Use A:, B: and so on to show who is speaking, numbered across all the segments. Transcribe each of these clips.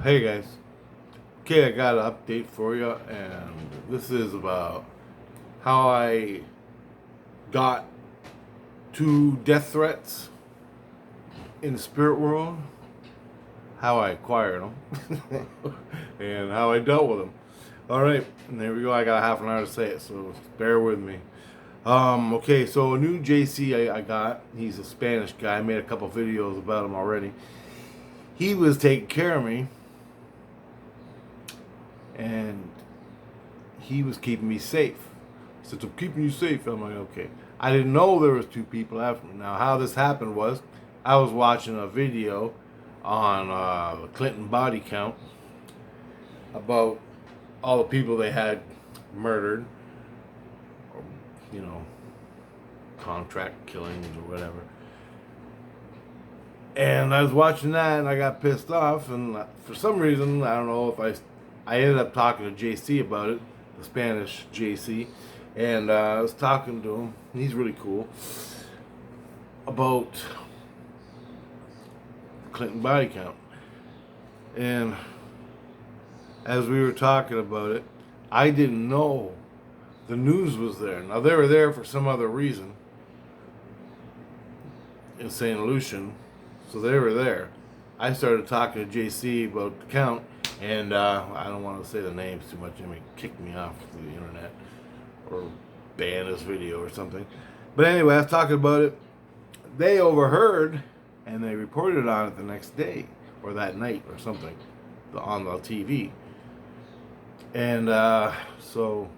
A: Hey guys, okay, I got an update for you, and this is about how I got two death threats in the spirit world, how I acquired them, and how I dealt with them. All right, and there we go. I got a half an hour to say it, so bear with me. Okay, so a new JC I got. He's a Spanish guy. I made a couple videos about him already. He was taking care of me, and he was keeping me safe. He said, "I'm keeping you safe." I'm like, okay. I didn't know there was two people after me. Now, how this happened was, I was watching a video on the Clinton body count about all the people they had murdered, or, you know, contract killings or whatever. And I was watching that, and I got pissed off. And for some reason, I don't know if I ended up talking to JC about it, the Spanish JC, and I was talking to him. He's really cool about Clinton body count. And as we were talking about it, I didn't know the news was there. Now they were there for some other reason in St Lucian, so they were there. I started talking to JC about the count, and I don't want to say the names too much. They may kick me off the internet or ban this video or something. But anyway, I was talking about it. They overheard, and they reported on it the next day or that night or something on the TV. And so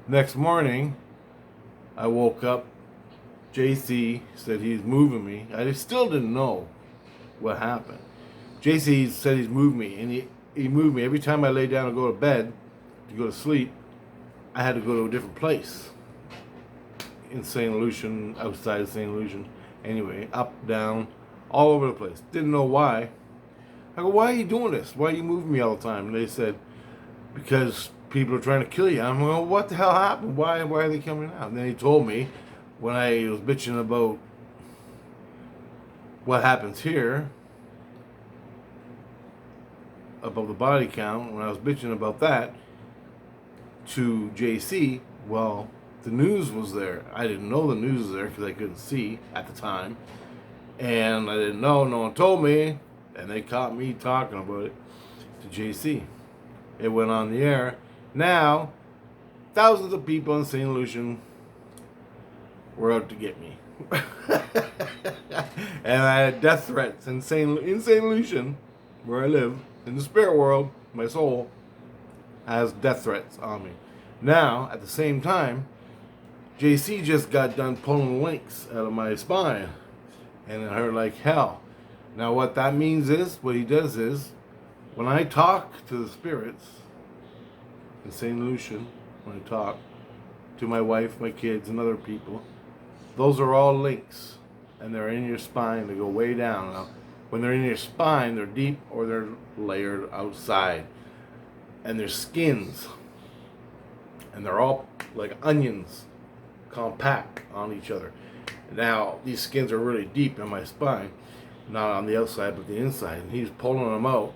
A: next morning, I woke up. JC said he's moving me. I still didn't know what happened. JC said he's moved me, and he moved me. Every time I lay down to go to bed, to go to sleep, I had to go to a different place in St. Lucian, outside of St. Lucian. Anyway, up, down, all over the place. Didn't know why. I go, why are you doing this? Why are you moving me all the time? And they said, because people are trying to kill you. I'm like, what the hell happened? Why are they coming out? And then he told me, when I was bitching about what happens here, about the body count, when I was bitching about that to JC, well, the news was there. I didn't know the news was there because I couldn't see at the time. And I didn't know, no one told me, and they caught me talking about it to JC. It went on the air. Now, thousands of people in St. Lucian were out to get me. And I had death threats in St. Lucian, where I live, in the spirit world. My soul has death threats on me. Now, at the same time, JC just got done pulling links out of my spine, and it hurt like hell. Now, what that means is, what he does is, when I talk to the spirits in St. Lucian, when I talk to my wife, my kids, and other people, those are all links, and they're in your spine. They go way down. Now, when they're in your spine, they're deep or they're layered outside, and they're skins, and they're all like onions, compact on each other. Now, these skins are really deep in my spine, not on the outside, but the inside, and he's pulling them out,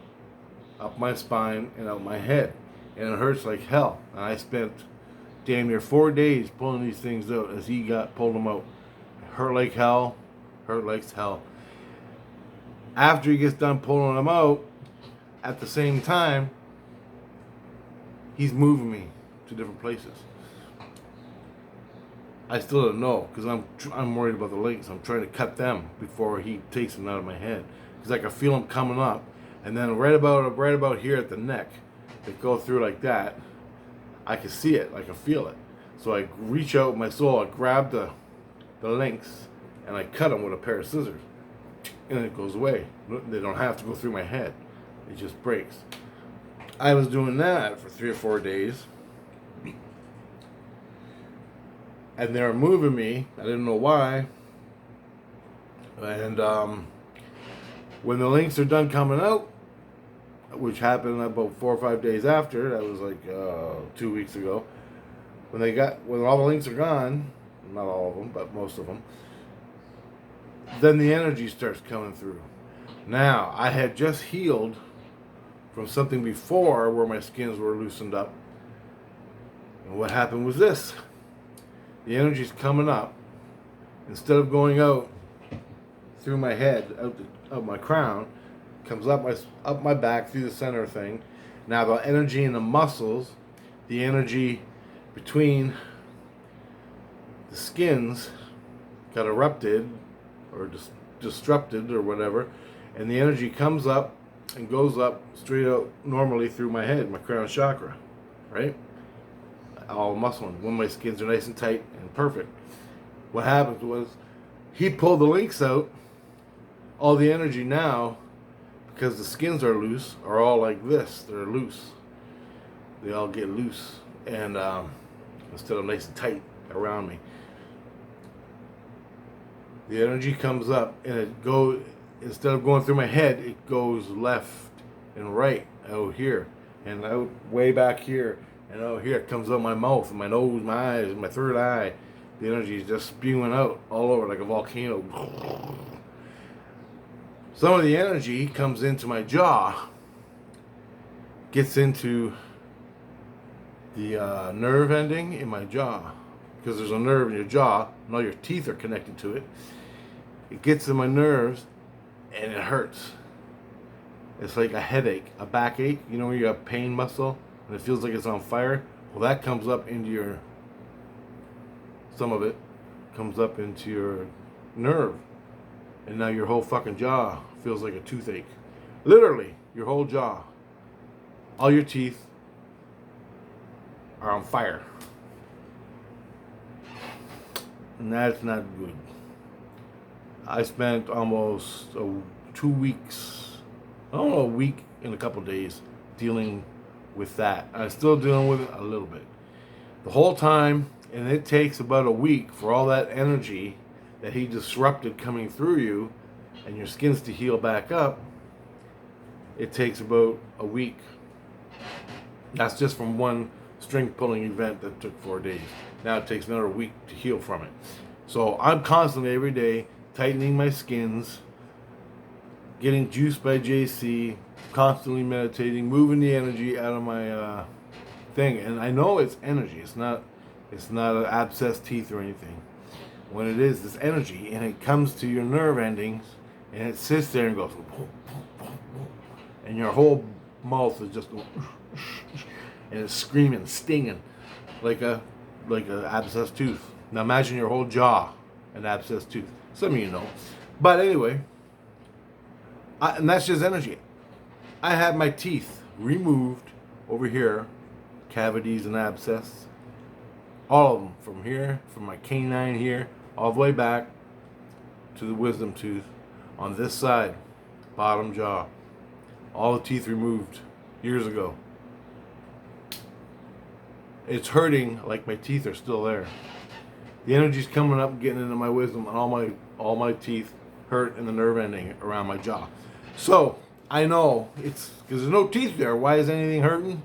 A: up my spine and out my head, and it hurts like hell. And I spent damn near 4 days pulling these things out as he pulled them out. Hurt like hell, hurt like hell. After he gets done pulling them out, at the same time, he's moving me to different places. I still don't know because I'm worried about the links. I'm trying to cut them before he takes them out of my head because I can feel them coming up, and then right about here at the neck, they go through like that. I can see it, I can feel it. So I reach out with my soul, I grab the links, and I cut them with a pair of scissors. And it goes away. They don't have to go through my head. It just breaks. I was doing that for 3 or 4 days. And they were moving me. I didn't know why. And when the links are done coming out, which happened about 4 or 5 days after, that was like 2 weeks ago, when all the links are gone, not all of them, but most of them, then the energy starts coming through. Now, I had just healed from something before where my skins were loosened up. And what happened was this. The energy's coming up. Instead of going out through my head, out my crown, comes up my back through the center thing. Now the energy in the muscles, the energy between the skins got erupted or disrupted or whatever, and the energy comes up and goes up straight out normally through my head, my crown chakra, right? All muscle, when my skins are nice and tight and perfect. What happened was he pulled the links out. All the energy now, because the skins are loose, are all like this. They're loose. They all get loose, and instead of nice and tight around me. The energy comes up, and it goes, instead of going through my head, it goes left and right out here, and out way back here, and out here. It comes out my mouth, and my nose, my eyes, my third eye. The energy is just spewing out all over like a volcano. Some of the energy comes into my jaw, gets into the nerve ending in my jaw, because there's a nerve in your jaw, and all your teeth are connected to it. It gets in my nerves, and it hurts. It's like a headache, a backache. You know when you have pain muscle, and it feels like it's on fire? Well, that comes up into your, some of it comes up into your nerve. And now your whole fucking jaw feels like a toothache. Literally, your whole jaw. All your teeth are on fire. And that's not good. I spent almost 2 weeks, I don't know, a week and a couple days dealing with that. I'm still dealing with it a little bit. The whole time, and it takes about a week for all that energy that he disrupted coming through you and your skins to heal back up. It takes about a week. That's just from one string pulling event that took 4 days. Now it takes another week to heal from it. So I'm constantly every day tightening my skins, getting juiced by JC, constantly meditating, moving the energy out of my thing. And I know it's energy. It's not an abscess teeth or anything. When it is, this energy, and it comes to your nerve endings, and it sits there and goes, and your whole mouth is just, and it's screaming, stinging, like a abscess tooth. Now imagine your whole jaw an abscess tooth. Some of you know, but anyway, and that's just energy. I had my teeth removed over here, cavities and abscess, all of them, from here, from my canine here, all the way back to the wisdom tooth on this side, bottom jaw. All the teeth removed years ago. It's hurting like my teeth are still there. The energy's coming up, getting into my wisdom, and all my teeth hurt in the nerve ending around my jaw. So I know it's because there's no teeth there. Why is anything hurting?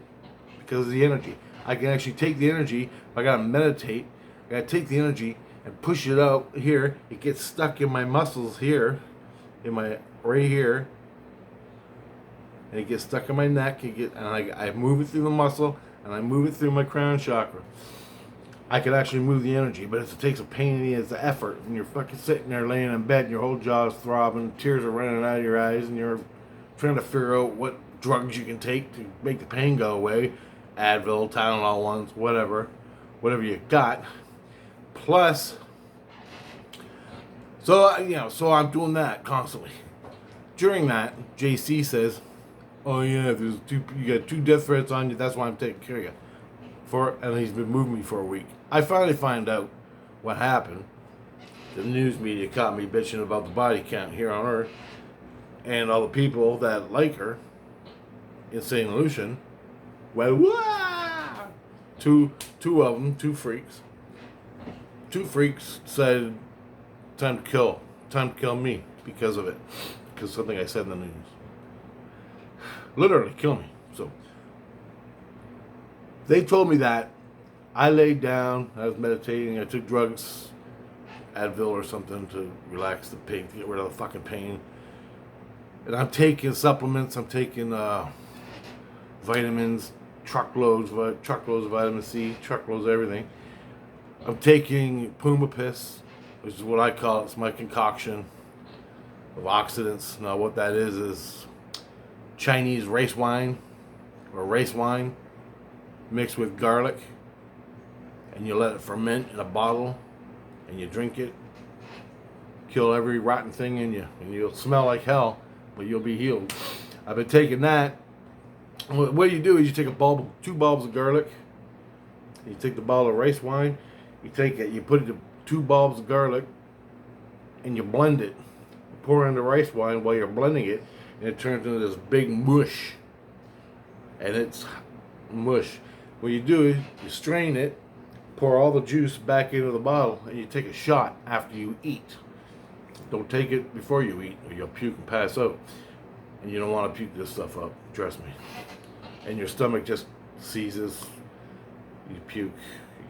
A: Because of the energy. I can actually take the energy. I gotta meditate. I gotta take the energy and push it out here. It gets stuck in my muscles here, in my right here, and it gets stuck in my neck. I move it through the muscle, and I move it through my crown chakra. I could actually move the energy, but it takes a pain in the ass, the effort, and you're fucking sitting there laying in bed, and your whole jaw's throbbing, tears are running out of your eyes, and you're trying to figure out what drugs you can take to make the pain go away. Advil, Tylenol ones, whatever you got. Plus, so I'm doing that constantly. During that, JC says, "Oh yeah, you got 2 death threats on you. That's why I'm taking care of you." And he's been moving me for a week. I finally find out what happened. The news media caught me bitching about the body count here on Earth, and all the people that like her in St Lucian. Well, wah! Two of them, 2 freaks. 2 freaks decided time to kill me because of it, because of something I said in the news. Literally kill me. So they told me that. I laid down, I was meditating, I took drugs, Advil or something to relax the pain, to get rid of the fucking pain. And I'm taking supplements, I'm taking vitamins, truckloads of vitamin C, truckloads of everything. I'm taking Puma Piss, which is what I call it. It's my concoction of oxidants. Now, what that is Chinese rice wine mixed with garlic, and you let it ferment in a bottle, and you drink it. Kill every rotten thing in you, and you'll smell like hell, but you'll be healed. I've been taking that. What you do is you take two bulbs of garlic, you take the bottle of rice wine, you take it, you put it 2 bulbs of garlic, and you blend it. You pour in the rice wine while you're blending it, and it turns into this big mush. And it's mush. What you do is you strain it, pour all the juice back into the bottle, and you take a shot after you eat. Don't take it before you eat, or you'll puke and pass out. And you don't want to puke this stuff up, trust me. And your stomach just seizes, you puke,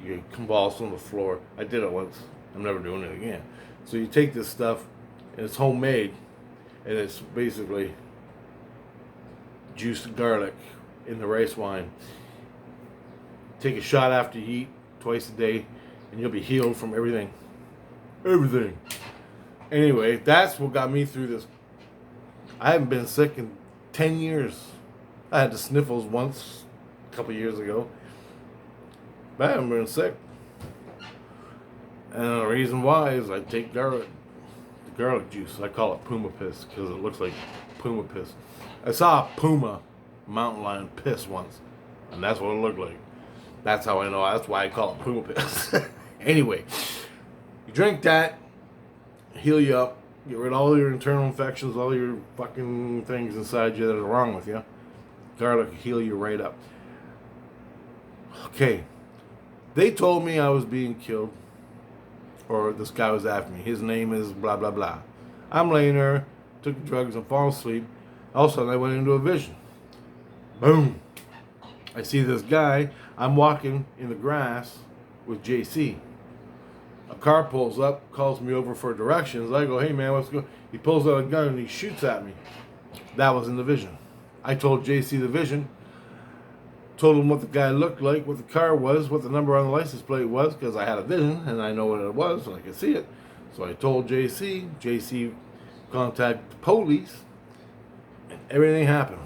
A: you convulse on the floor. I did it once. I'm never doing it again. So you take this stuff, and it's homemade, and it's basically juiced garlic in the rice wine. Take a shot after you eat twice a day, and you'll be healed from everything. Everything. Anyway, that's what got me through this. I haven't been sick in 10 years. I had the sniffles once, a couple years ago. But I haven't been sick. And the reason why is I take the garlic juice. I call it Puma Piss because it looks like Puma Piss. I saw a Puma mountain lion piss once, and that's what it looked like. That's how I know. That's why I call it Puma Piss. Anyway, you drink that, heal you up, get rid of all your internal infections, all your fucking things inside you that are wrong with you. Garlic will heal you right up. Okay. They told me I was being killed, or this guy was after me. His name is blah, blah, blah. I'm laying there, took the drugs, and fall asleep. All of a sudden, I went into a vision. Boom. I see this guy. I'm walking in the grass with JC. A car pulls up, calls me over for directions. I go, hey man, what's going on? He pulls out a gun and he shoots at me. That was in the vision. I told JC the vision. Told him what the guy looked like, what the car was, what the number on the license plate was, because I had a vision and I know what it was and I could see it. So I told JC. JC contacted the police, and everything happened.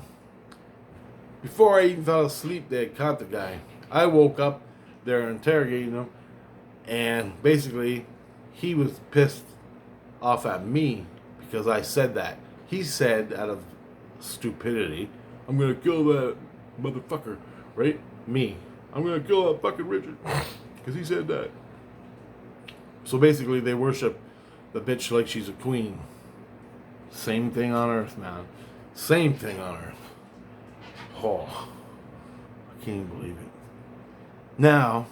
A: Before I even fell asleep, they had caught the guy. I woke up, they're interrogating him, and basically he was pissed off at me because I said that. He said, out of stupidity, I'm going to kill that motherfucker, right? Me. I'm going to kill that fucking Richard because he said that. So basically they worship the bitch like she's a queen. Same thing on earth, man. Same thing on earth. Oh, I can't even believe it. Now,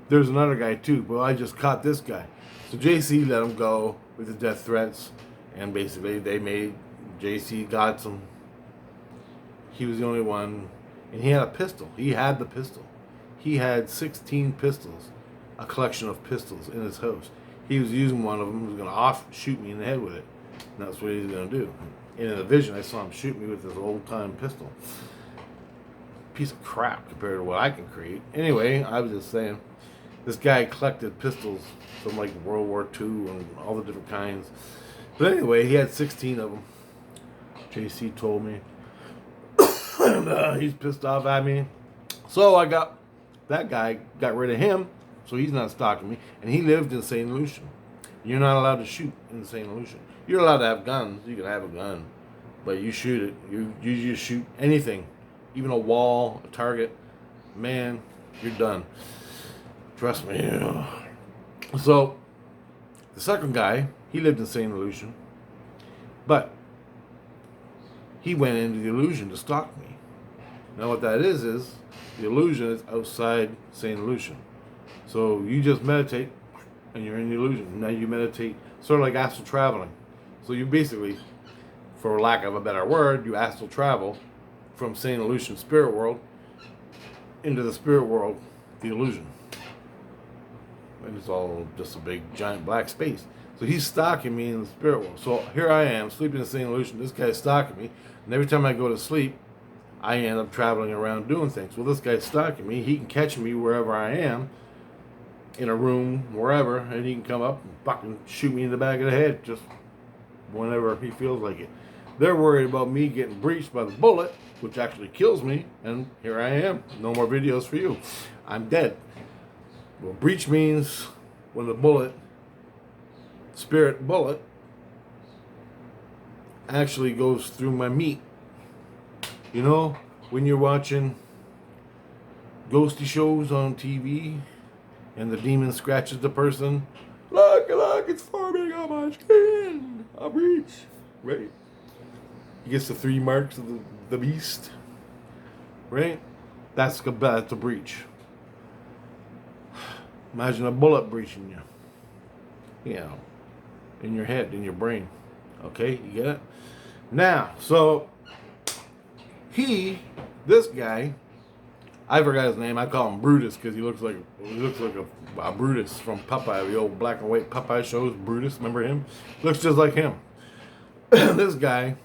A: there's another guy too, but I just caught this guy. So JC let him go with the death threats, and basically they made JC got some. He was the only one, and he had a pistol. He had the pistol. He had 16 pistols, a collection of pistols in his house. He was using one of them. He was going to shoot me in the head with it. And that's what he was going to do. And in the vision, I saw him shoot me with this old-time pistol. Piece of crap compared to what I can create. Anyway, I was just saying, this guy collected pistols from like World War II and all the different kinds. But anyway, he had 16 of them. JC told me. And he's pissed off at me. So that guy got rid of him, so he's not stalking me. And he lived in St Lucian. You're not allowed to shoot in St Lucian. You're allowed to have guns. You can have a gun. But you shoot it. You just shoot anything. Even a wall, a target. Man, you're done. Trust me. So, the second guy, he lived in St Lucian. But he went into the illusion to stalk me. Now what that is the illusion is outside St Lucian. So you just meditate and you're in the illusion. Now you meditate sort of like astral traveling. So you basically, for lack of a better word, you astral travel from St Lucian spirit world into the spirit world, the illusion. And it's all just a big giant black space. So he's stalking me in the spirit world. So here I am, sleeping in St. Lucian. This guy's stalking me. And every time I go to sleep, I end up traveling around doing things. Well, this guy's stalking me. He can catch me wherever I am, in a room, wherever, and he can come up and fucking shoot me in the back of the head just whenever he feels like it. They're worried about me getting breached by the bullet, which actually kills me, and here I am. No more videos for you. I'm dead. Well, breach means when the bullet, spirit bullet, actually goes through my meat. You know, when you're watching ghosty shows on TV and the demon scratches the person, look, it's forming on my skin. A breach. Right? He gets the 3 marks of the beast. Right? That's a breach. Imagine a bullet breaching you. You know, in your head, in your brain. Okay, you get it? Now, so this guy, I forgot his name. I call him Brutus because he looks like a Brutus from Popeye, the old black and white Popeye shows. Brutus, remember him? Looks just like him. This guy,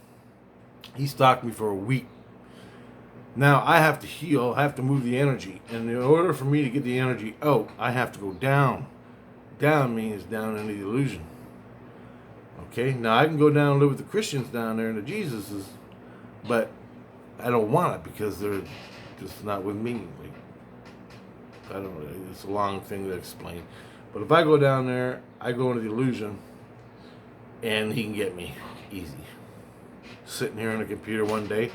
A: he stalked me for a week. Now I have to heal. I have to move the energy, and in order for me to get the energy out, I have to go down. Down means down into the illusion. Okay, now I can go down and live with the Christians down there and the Jesuses, but I don't want it because they're just not with me. Like, I don't know, it's a long thing to explain. But if I go down there, I go into the illusion, and he can get me easy. Sitting here on the computer one day,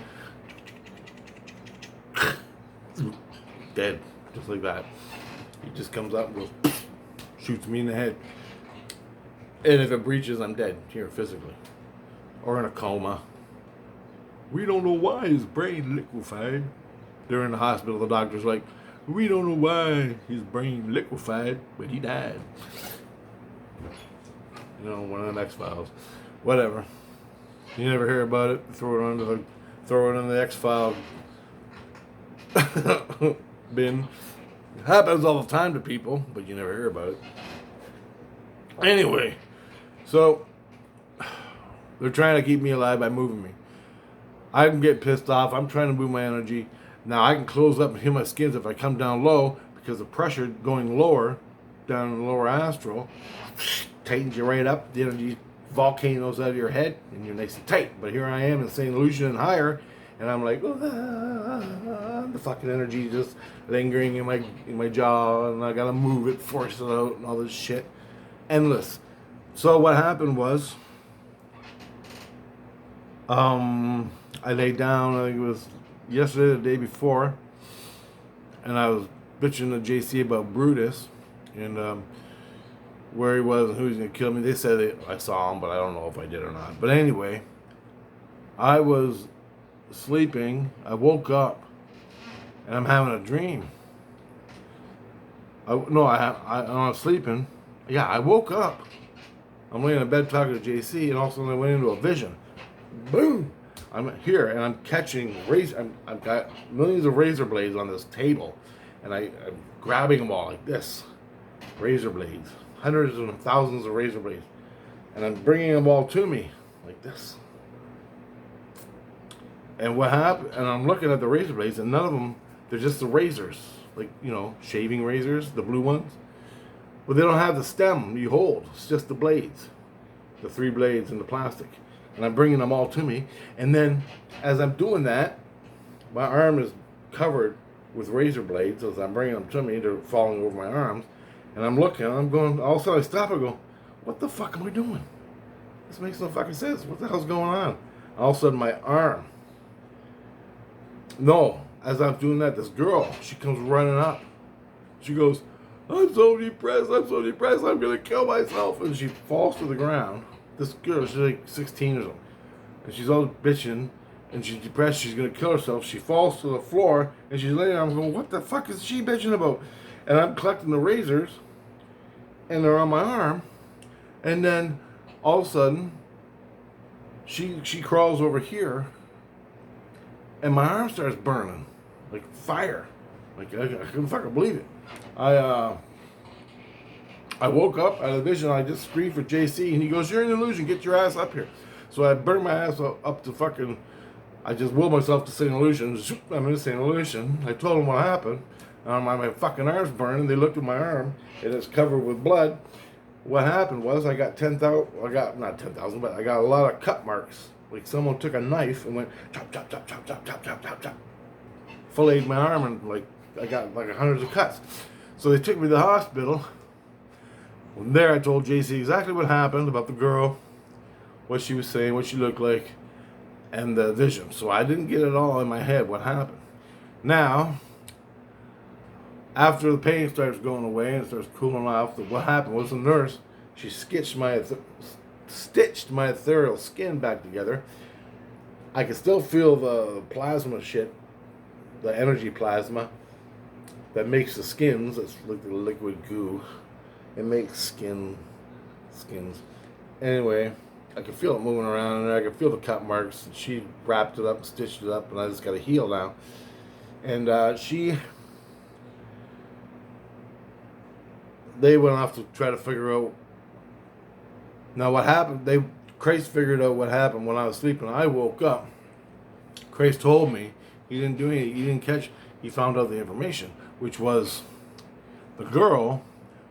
A: dead, just like that. He just comes up and goes, shoots me in the head. And if it breaches, I'm dead here physically. Or in a coma. We don't know why his brain liquefied. They're in the hospital, the doctor's like, we don't know why his brain liquefied, but he died. You know, one of them X-Files. Whatever. You never hear about it, throw it in the X-File bin. It happens all the time to people, but you never hear about it. Anyway, so they're trying to keep me alive by moving me. I can get pissed off. I'm trying to move my energy. Now I can close up and hit my skins if I come down low because the pressure going lower, down in the lower astral, tightens you right up. The energy volcanoes out of your head and you're nice and tight. But here I am in St Lucian and higher, and I'm like, the fucking energy just lingering in my jaw, and I gotta move it, force it out, and all this shit. Endless. So what happened was, I laid down, I think it was yesterday, the day before, and I was bitching to JC about Brutus, and where he was and who was going to kill me. They said I saw him, but I don't know if I did or not. But anyway, I was sleeping, I woke up, and I'm having a dream. I was sleeping. Yeah, I woke up. I'm laying in bed talking to JC, and all of a sudden I went into a vision. Boom! I'm here, and I'm catching I've got millions of razor blades on this table, and I'm grabbing them all like this. Razor blades. Hundreds and thousands of razor blades. And I'm bringing them all to me like this. And what happened, and I'm looking at the razor blades, and none of them, they're just the razors. Like, shaving razors, the blue ones. But they don't have the stem you hold. It's just the blades. The 3 blades in the plastic. And I'm bringing them all to me. And then, as I'm doing that, my arm is covered with razor blades. As I'm bringing them to me, they're falling over my arms. And I'm looking, and I'm going, all of a sudden I stop and go, what the fuck am I doing? This makes no fucking sense. What the hell's going on? All of a sudden my arm. No, as I'm doing that, this girl, she comes running up. She goes, I'm so depressed, I'm going to kill myself. And she falls to the ground. This girl, she's like 16 or something. And she's all bitching, and she's depressed, she's going to kill herself. She falls to the floor, and she's laying there. I'm going, what the fuck is she bitching about? And I'm collecting the razors, and they're on my arm. And then, all of a sudden, she crawls over here, and my arm starts burning, like fire. Like, I couldn't fucking believe it. I woke up out of the vision. I just screamed for JC, and he goes, you're in an illusion, get your ass up here. So I burned my ass up to fucking I just willed myself to St. Lucian. I'm in St. Lucian. I told them what happened. My fucking arm's burned. They looked at my arm. It is covered with blood. What happened was I got 10,000. I got not 10,000, but I got a lot of cut marks. Like someone took a knife and went chop, chop, chop, chop, chop, chop, chop, chop, chop. Filleted my arm and like I got like hundreds of cuts. So they took me to the hospital. From there, I told JC exactly what happened about the girl, what she was saying, what she looked like, and the vision. So I didn't get it all in my head what happened. Now, after the pain starts going away and starts cooling off, what happened was the nurse, she stitched my ethereal skin back together. I can still feel the plasma shit, the energy plasma that makes the skins. It's like the liquid goo. It makes skins. Anyway, I can feel it moving around in there. I can feel the cut marks. She wrapped it up and stitched it up, and I just got to heal now. And they went off to try to figure out. Now what happened? Christ figured out what happened when I was sleeping. I woke up. Christ told me he didn't do anything. He didn't catch. He found out the information, which was the girl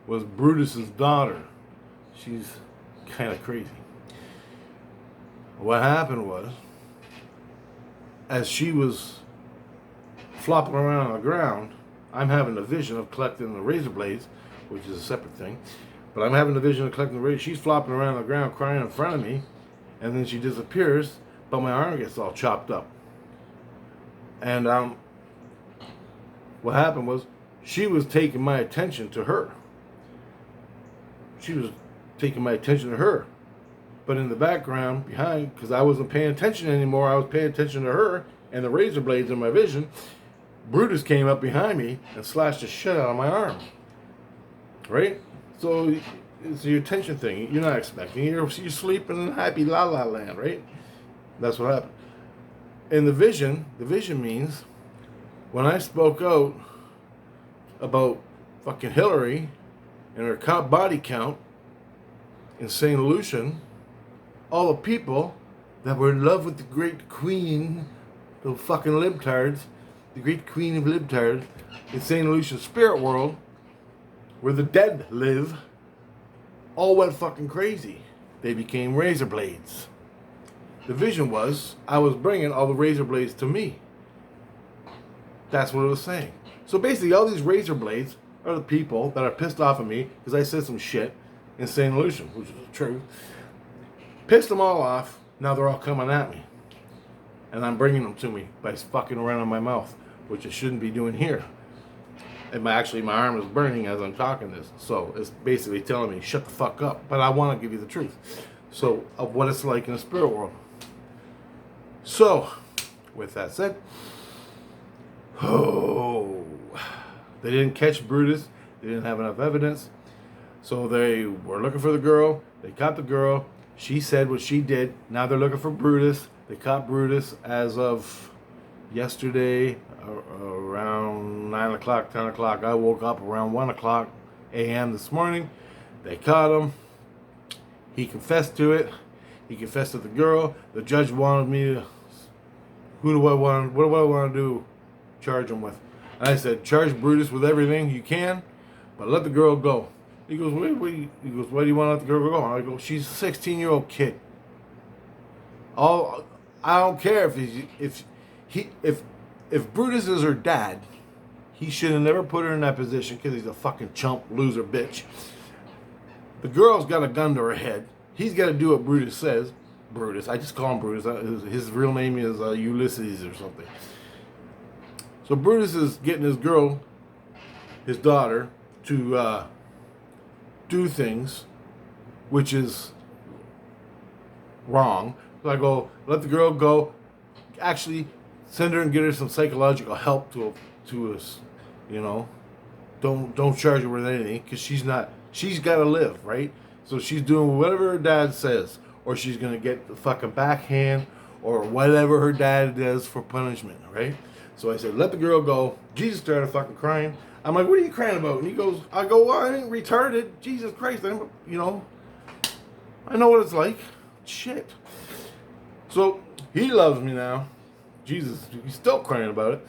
A: was Brutus's daughter. She's kind of crazy. What happened was, as she was flopping around on the ground, I'm having a vision of collecting the razor blades, which is a separate thing. But I'm having a vision of collecting the razor. She's flopping around on the ground, crying in front of me, and then she disappears. But my arm gets all chopped up. And what happened was, she was taking my attention to her. She was taking my attention to her. But in the background, behind, because I wasn't paying attention anymore, I was paying attention to her and the razor blades in my vision. Brutus came up behind me and slashed the shit out of my arm. Right? So it's your attention thing. You're not expecting. You're sleeping in happy la la land, right? That's what happened. And the vision means when I spoke out about fucking Hillary and her body count in St. Lucian, all the people that were in love with the great queen, the fucking libtards, the great queen of libtards in St. Lucian spirit world, where the dead live, all went fucking crazy. They became razor blades. The vision was, I was bringing all the razor blades to me. That's what it was saying. So basically, all these razor blades are the people that are pissed off at me because I said some shit in St. Lucian, which is true. Pissed them all off. Now they're all coming at me. And I'm bringing them to me by fucking around in my mouth, which I shouldn't be doing here. And my arm is burning as I'm talking this. So it's basically telling me, shut the fuck up. But I want to give you the truth. So, of what it's like in the spirit world. So, with that said, they didn't catch Brutus. They didn't have enough evidence. So they were looking for the girl. They caught the girl. She said what she did. Now they're looking for Brutus. They caught Brutus as of yesterday around 9 o'clock, 10 o'clock. I woke up around 1 o'clock a.m. this morning. They caught him. He confessed to it. He confessed to the girl. The judge wanted me to, what do I want to do? Charge him with. And I said, charge Brutus with everything you can, but let the girl go. He goes, why do you want to let the girl go? I go, she's a 16-year-old kid. I don't care if Brutus is her dad, he should have never put her in that position because he's a fucking chump, loser, bitch. The girl's got a gun to her head. He's got to do what Brutus says. Brutus, I just call him Brutus. His real name is Ulysses or something. So Brutus is getting his girl, his daughter, to do things, which is wrong. So I go, let the girl go. Actually, send her and get her some psychological help to us. You know, don't charge her with anything because she's got to live, right? So she's doing whatever her dad says, or she's gonna get the fucking backhand or whatever her dad does for punishment, right? So I said, let the girl go. Jesus started fucking crying. I'm like, what are you crying about? And he goes, I go, well, I ain't retarded. Jesus Christ, I know what it's like. Shit. So he loves me now. Jesus, he's still crying about it.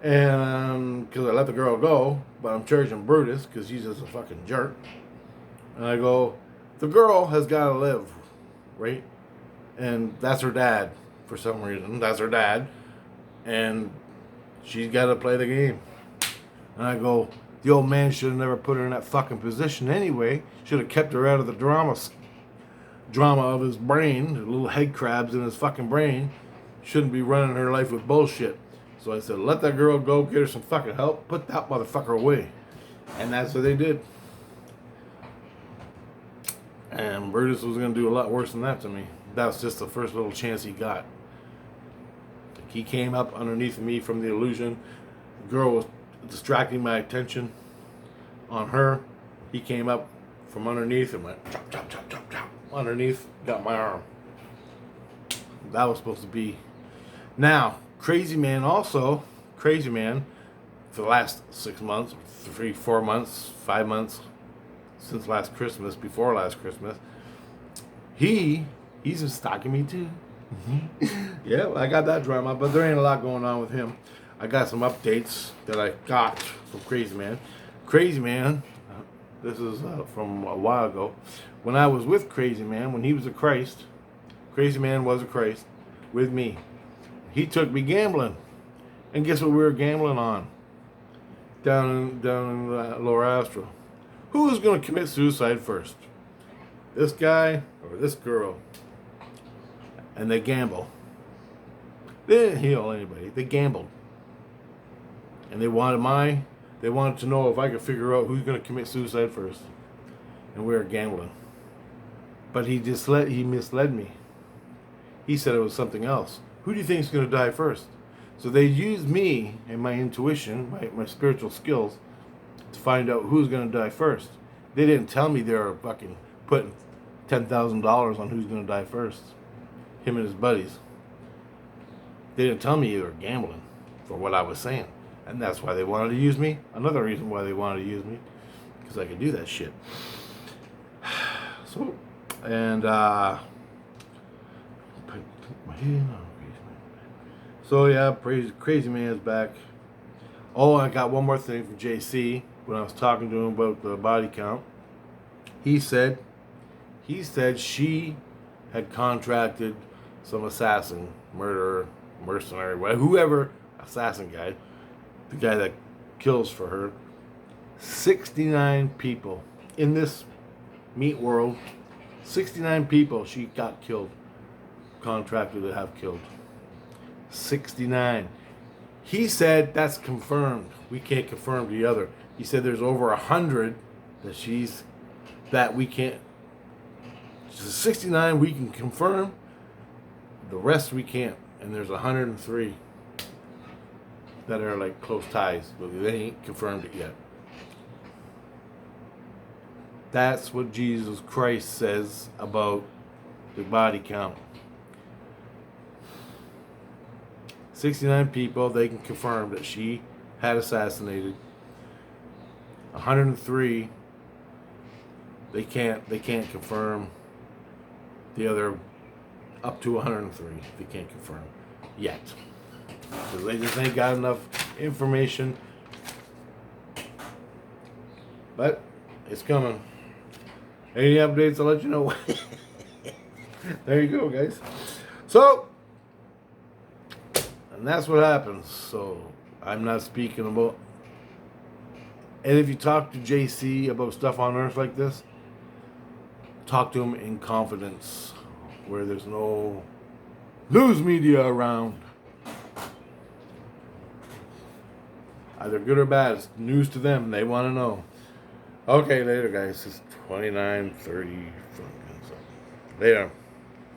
A: And because I let the girl go, but I'm charging Brutus because he's just a fucking jerk. And I go, the girl has got to live, right? And that's her dad for some reason. That's her dad. And she's got to play the game. And I go, the old man should have never put her in that fucking position anyway. Should have kept her out of the drama of his brain. The little head crabs in his fucking brain. Shouldn't be running her life with bullshit. So I said, let that girl go, get her some fucking help, put that motherfucker away. And that's what they did. And Brutus was going to do a lot worse than that to me. That was just the first little chance he got. He came up underneath me from the illusion. The girl was distracting my attention on her. He came up from underneath and went chop, chop, chop, chop, chop. Underneath, got my arm. That was supposed to be. Now, Crazy Man, for the last 6 months, 3, 4 months, 5 months, since last Christmas, before last Christmas, he's been stalking me too. Yeah, I got that drama, but there ain't a lot going on with him. I got some updates that I got from Crazy Man. Crazy Man, this is from a while ago. When I was with Crazy Man, when he was a Christ, Crazy Man was a Christ with me. He took me gambling. And guess what we were gambling on? Down in Lower Astro. Who is going to commit suicide first? This guy or this girl? And they gamble. They didn't heal anybody. They gambled. And they wanted to know if I could figure out who's going to commit suicide first. And we were gambling. But he misled me. He said it was something else. Who do you think is going to die first? So they used me and my intuition, my spiritual skills, to find out who's going to die first. They didn't tell me they were fucking putting $10,000 on who's going to die first. Him and his buddies. They didn't tell me they were gambling for what I was saying. And that's why they wanted to use me. Another reason why they wanted to use me. Because I could do that shit. So, and, so yeah, Crazy Man is back. Oh, I got one more thing from JC when I was talking to him about the body count. He said she had contracted some assassin, murderer, mercenary, whoever, assassin guy, the guy that kills for her. 69 people in this meat world. 69 people she got killed, contracted to have killed. 69. He said that's confirmed. We can't confirm the other. He said there's over 100 that we can't. 69 we can confirm. The rest we can't. And there's 103 that are like close ties, but they ain't confirmed it yet. That's what Jesus Christ says about the body count. 69 people, they can confirm that she had assassinated. 103, they can't confirm. The other up to 103, they can't confirm yet. Because they just ain't got enough information. But it's coming. Any updates, I'll let you know. There you go, guys. So, and that's what happens. So, I'm not speaking about. And if you talk to JC about stuff on Earth like this, talk to him in confidence, where there's no news media around. Either good or bad, it's news to them. They want to know. Okay, later, guys. It's 29:30. Later.